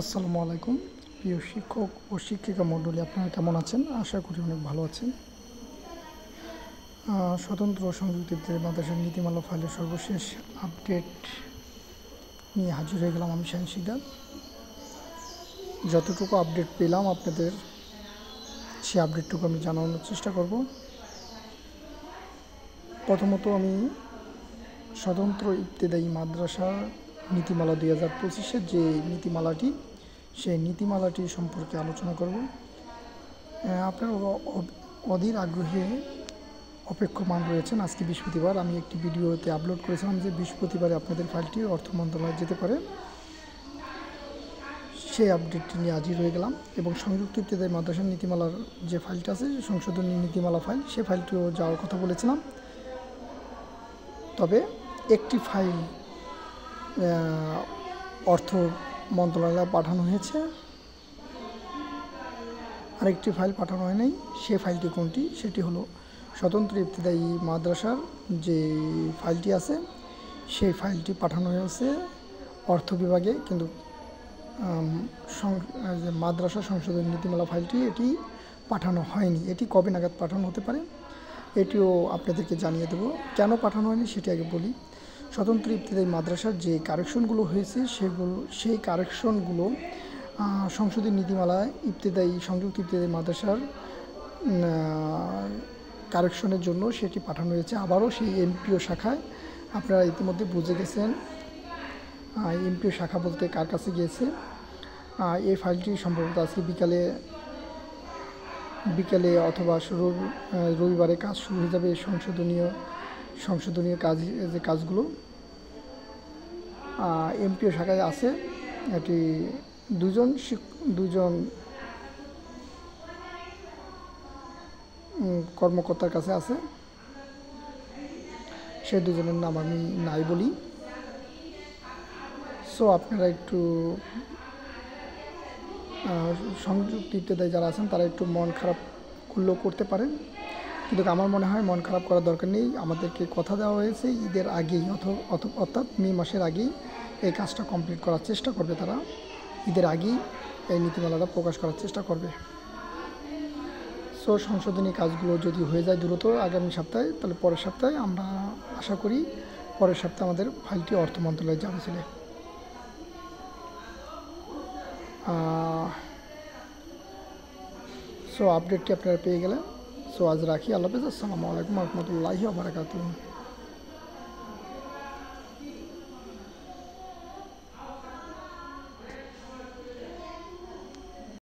আসসালামু আলাইকুম প্রিয় শিক্ষক ও শিক্ষিকা মণ্ডলী, আপনারা কেমন আছেন? আশা করি অনেক ভালো আছেন। স্বতন্ত্র সংযুক্তিতে মাদ্রাসার নীতিমালা ফাইলের সর্বশেষ আপডেট নিয়ে হাজির হয়ে গেলাম আমি শাহিন শিকদার। যতটুকু আপডেট পেলাম আপনাদের সেই আপডেটটুকু আমি জানানোর চেষ্টা করব। প্রথমত আমি স্বতন্ত্র ইবতেদায়ী মাদ্রাসা নীতিমালা 2025-এর যে নীতিমালাটি, সেই নীতিমালাটি সম্পর্কে আলোচনা করব। আপনারা অধীর আগ্রহে অপেক্ষমান রয়েছেন। আজকে বৃহস্পতিবার, আমি একটি ভিডিওতে আপলোড করেছিলাম যে বৃহস্পতিবারে আপনাদের ফাইলটি অর্থ মন্ত্রণালয়ে যেতে পারে। সেই আপডেটটি নিয়ে হাজির হয়ে গেলাম এবং সংযুক্ত ইবতেদায়ী মাদ্রাসার নীতিমালার যে ফাইলটা আছে, সংশোধনী নীতিমালা ফাইল, সেই ফাইলটিও যাওয়ার কথা বলেছিলাম। তবে একটি ফাইল অর্থ মন্ত্রণালয়ে পাঠানো হয়েছে, আরেকটি ফাইল পাঠানো হয় নাই। সে ফাইলটি কোনটি? সেটি হলো স্বতন্ত্র ইবতেদায়ী মাদ্রাসার যে ফাইলটি আছে, সেই ফাইলটি পাঠানো হয়েছে অর্থ বিভাগে, কিন্তু মাদ্রাসা সংশোধনী নীতিমালা ফাইলটি এটি পাঠানো হয়নি। এটি কবে নাগাদ পাঠানো হতে পারে এটিও আপনাদেরকে জানিয়ে দেব। কেন পাঠানো হয়নি সেটি আগে বলি। স্বতন্ত্র ইবতেদায়ী মাদ্রাসার যে কারেকশনগুলো হয়েছে সেই কারেকশনগুলো সংশোধনী নীতিমালায় সংযুক্ত ইবতেদায়ী মাদ্রাসার কারেকশনের জন্য সেটি পাঠানো হয়েছে আবারও সেই এমপিও শাখায়। আপনারা ইতিমধ্যে বুঝে গেছেন এমপিও শাখা বলতে কার কাছে গিয়েছে। এই ফাইলটি সম্ভবত আজকে বিকালে অথবা রবিবারে কাজ শুরু হয়ে যাবে। সংশোধনীয় কাজগুলো এমপিও শাখায় আছে। এটি দুজন কর্মকর্তার কাছে আছে। সেই দুজনের নাম আমি নাই বলি। সো আপনারা একটু সংযুক্ত ইবতেদায়ী যারা আছেন তারা একটু মন খারাপ করতে পারেন, কিন্তু আমার মনে হয় মন খারাপ করার দরকার নেই। আমাদেরকে কথা দেওয়া হয়েছে ঈদের আগেই অর্থাৎ মে মাসের আগেই এই কাজটা কমপ্লিট করার চেষ্টা করবে। তারা ঈদের আগেই এই নীতিমালাটা প্রকাশ করার চেষ্টা করবে। সো সংশোধনী কাজগুলো যদি হয়ে যায় দ্রুত আগামী সপ্তাহে, তাহলে পরের সপ্তাহে আমরা আশা করি পরের সপ্তাহে আমাদের ফাইলটি অর্থ মন্ত্রণালয়ে যাবে ছিল। সো আপডেটটি আপনারা পেয়ে গেলেন। সো আজ রাখি। আল্লাহ হাফেজ। আসসালামু আলাইকুম রহমতুল্লাহি ওয়া বারাকাতুহু।